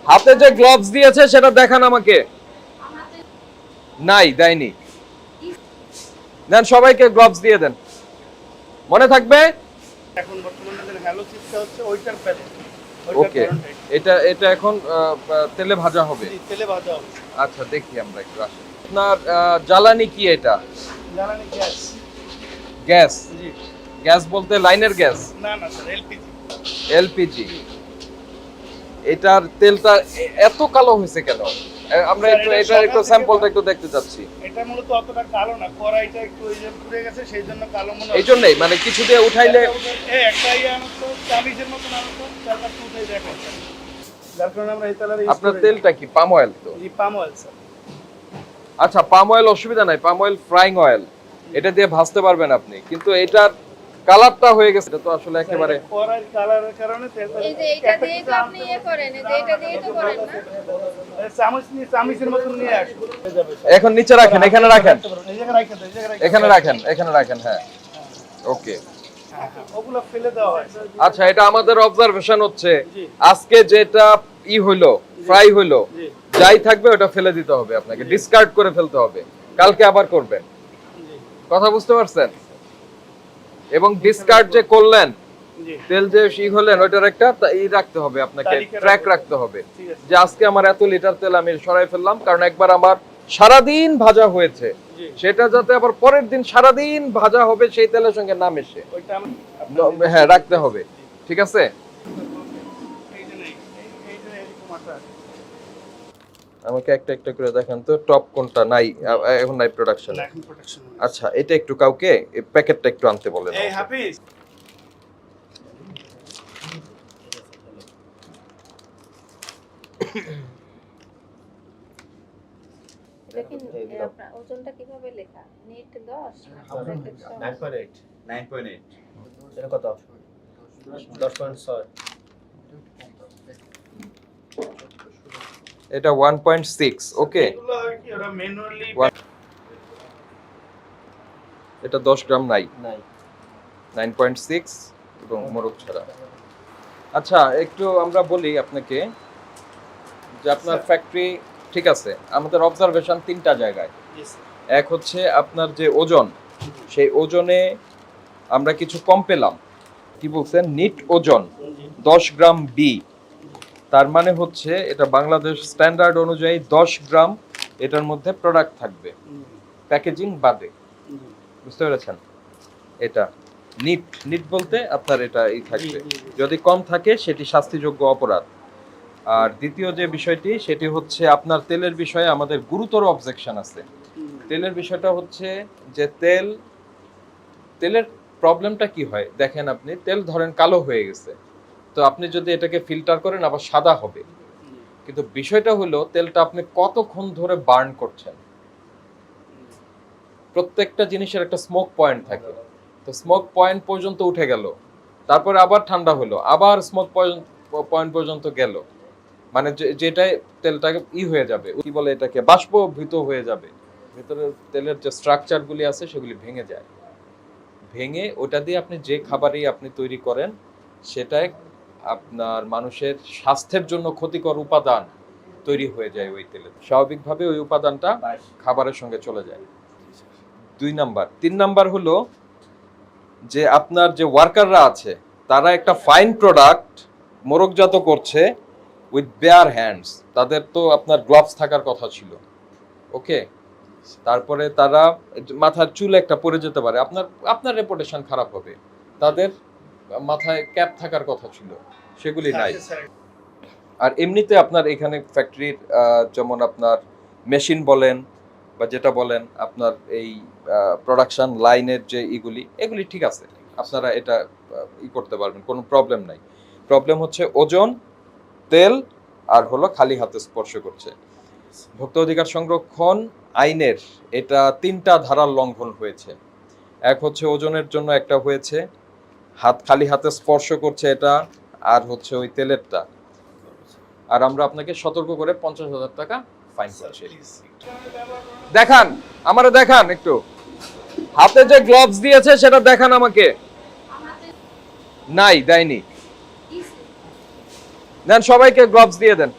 হাতে যে গ্লাভস দিয়েছে সেটা দেখান আমাকে। নাই, দেয়নি। দেন সবাইকে গ্লাভস দিয়ে দেন, মনে থাকবে। এখন বর্তমানে যে হ্যালো চিপসটা হচ্ছে ওইটার প্যাকেট। ওকে, এটা এটা এখন তেলে ভাজা হবে। জি, তেলে ভাজা হবে। আচ্ছা, দেখি আমরা একটু আসি। আপনার জ্বালানি কি এটা? জ্বালানি গ্যাস। গ্যাস? জি। গ্যাস বলতে লাইনের গ্যাস? না না স্যার, এলপিজি। এলপিজি। এটার তেলটা এত কালো হয়েছে কেন? আমরা স্যার, একটু এটা এটার একটু সকাল থেকে স্যাম্পলটা একটু দেখতে চাচ্ছি। এটা মূলত অতটা কালো না, কড়াইটা একটু ওই যে পুড়ে গেছে সেই জন্য কালো মনে এই জন্যই মানে কিছু দিয়ে উঠাইলে একটা ইয়ে আনতো চাবিজের মতন আনতো, চারটা উঠাই দেখেন। যার কারণে আমরা এই তেলের আপনার তেলটা কি পাম অয়েল? তো জি, পাম অয়েল স্যার। আচ্ছা, পাম অয়েল অসুবিধা নাই, পাম অয়েল ফ্রাইং অয়েল, এটা দিয়ে ভাজতে পারবেন আপনি, কিন্তু এটার কালারটা হয়ে গেছে, এটা তো আসলে একেবারে কড়াইয়ের কালারের কারণে তেলটা এই যে এটা দিয়ে তো আপনি ইয়ে করেন, এই যে এটা দিয়ে তো করেন না। চামচ নিয়ে চামচের মতন নিয়ে আসবে। এখন নিচে রাখেন, এখানে রাখেন, এই জায়গায় রাখেন, এই জায়গায় রাখেন। এখানে রাখেন, এখানে রাখেন। হ্যাঁ, ওকে। হ্যাঁ, ওগুলো ফেলে দেওয়া হয়। আচ্ছা, এটা আমাদের অবজারভেশন হচ্ছে জি। আজকে যেটা হইলো, ফ্রাই হইলো, জি। যাই থাকবে ওটা ফেলে দিতে হবে, আপনাকে ডিসকার্ড করে ফেলতে হবে, কালকে আবার করবেন। জি। কথা বুঝতে পারছেন? এবং ডিসকার্ড যে করলেন, জি। তেল যে হলেন, ওইটার একটা রাখতে হবে আপনাকে, তালিকা ট্র্যাক রাখতে রাখতে হবে ঠিক আছে। যে আজকে আমার এত লিটার তেল আমি সরাই ফেললাম, কারণ একবার আমার সারাদিন ভাজা হয়েছে, জি। সেটা যাতে আবার পরের দিন সারাদিন ভাজা হবে সেই তেলের সঙ্গে না মেশে, ওইটা হ্যাঁ রাখতে হবে। ঠিক আছে, এই যে নেই, এই যে এরকম আটা আছে। আমাকে একটা একটা করে দেখেন তো, টপ কোনটা নাই এখন, নাই প্রোডাকশন। না, এখন প্রোটেকশন। আচ্ছা, এটা একটু কাউকে এই প্যাকেটটা একটু আনতে বলেন। এই হাফিজ, দেখেন আপনার ওজনটা কিভাবে লেখা? নিট 10 9.8 9.8 এটা কত? 10.6 এটা 1.6। ওকে, এগুলো হয় কি ওরা ম্যানুয়ালি এটা 10 গ্রাম নাই, নাই 9.6 এবং মোরগ ছাড়া। আচ্ছা, একটু আমরা বলি আপনাকে যে আপনার ফ্যাক্টরি, ঠিক আছে, আমাদের অবজারভেশন তিনটা জায়গায়। এক হচ্ছে আপনার যে ওজন, সেই ওজনে আমরা কিছু কম পেলাম। কি বলছেন? নিট ওজন 10 গ্রাম বি, তার মানে হচ্ছে এটা বাংলাদেশ স্ট্যান্ডার্ড অনুযায়ী 10 গ্রাম এটার মধ্যে প্রোডাক্ট থাকবে, প্যাকেজিং বাদে। বুঝতে পেরেছেন? এটা নিট, নিট বলতে আপনার এটা এই থাকবে, যদি কম থাকে সেটি শাস্তিযোগ্য অপরাধ। আর দ্বিতীয় যে বিষয়টি, সেটি হচ্ছে আপনার তেলের বিষয়ে আমাদের গুরুতর অবজেকশন আছে। তেলের বিষয়টা হচ্ছে যে তেলের প্রবলেমটা কি হয় দেখেন, আপনি তেল ধরেন কালো হয়ে গেছে, তো আপনি যদি এটাকে ফিল্টার করেন আবার সাদা হবে, কিন্তু বিষয়টা হলো তেলটা আপনি কতক্ষণ ধরে বার্ন করছেন। প্রত্যেকটা জিনিসের একটা স্মোক পয়েন্ট থাকে, তো স্মোক পয়েন্ট পর্যন্ত উঠে গেল, তারপরে আবার ঠান্ডা হলো, আবার স্মোক পয়েন্ট পর্যন্ত গেল, মানে যেটাই তেলটাকে হয়ে যাবে, কি বলে এটাকে, বাষ্পীভূত হয়ে যাবে, ভিতরে তেলের যে স্ট্রাকচার গুলি আছে সেগুলি ভেঙে যায়, ভেঙে ওটা দিয়ে আপনি যে খাবারই আপনি তৈরি করেন সেটাই আপনার মানুষের স্বাস্থ্যের জন্য ক্ষতিকর উপাদান তৈরি হয়ে যায় ওই তেলে, স্বাভাবিকভাবে ওই উপাদানটা খাবারের সঙ্গে চলে যায়। 2 নাম্বার। 3 নাম্বার হলো যে আপনার যে ওয়ার্কাররা আছে তারা একটা ফাইন প্রোডাক্ট মোরগজাত করছে উইথ বেয়ার হ্যান্ডস, তাদের তো আপনার গ্লাভস থাকার কথা ছিল। ওকে, তারপরে তারা মাথার চুল একটা পরে যেতে পারে, আপনার রেপুটেশন খারাপ হবে। তাদের মাথায় ক্যাপ থাকার কথা ছিল, সেগুলি নাই। আর এমনিতে আপনার এখানে ফ্যাক্টরির যেমন আপনার মেশিন বলেন বা যেটা বলেন আপনার এই প্রোডাকশন লাইনের যে এগুলি ঠিক আছে, আপনারা এটা করতে পারবেন, কোনো প্রবলেম নাই। প্রবলেম হচ্ছে ওজন, তেল, আর হলো খালি হাতে স্পর্শ করছে। ভোক্তা অধিকার সংরক্ষণ আইনের এটা 3টা ধারার লঙ্ঘন হয়েছে। এক হচ্ছে ওজনের জন্য একটা হয়েছে, খালি হাতে স্পর্শ করছে এটা, আর হচ্ছে ওই তেলেরটা। আর আমরা আপনাকে সতর্ক করে 50,000 টাকা ফাইন করছি। দেখান, আমারে দেখান একটু, হাতে যে গ্লাভস দিয়েছে সেটা দেখান আমাকে। নাই, দেয়নি। দেন সবাইকে গ্লাভস দিয়ে দেন।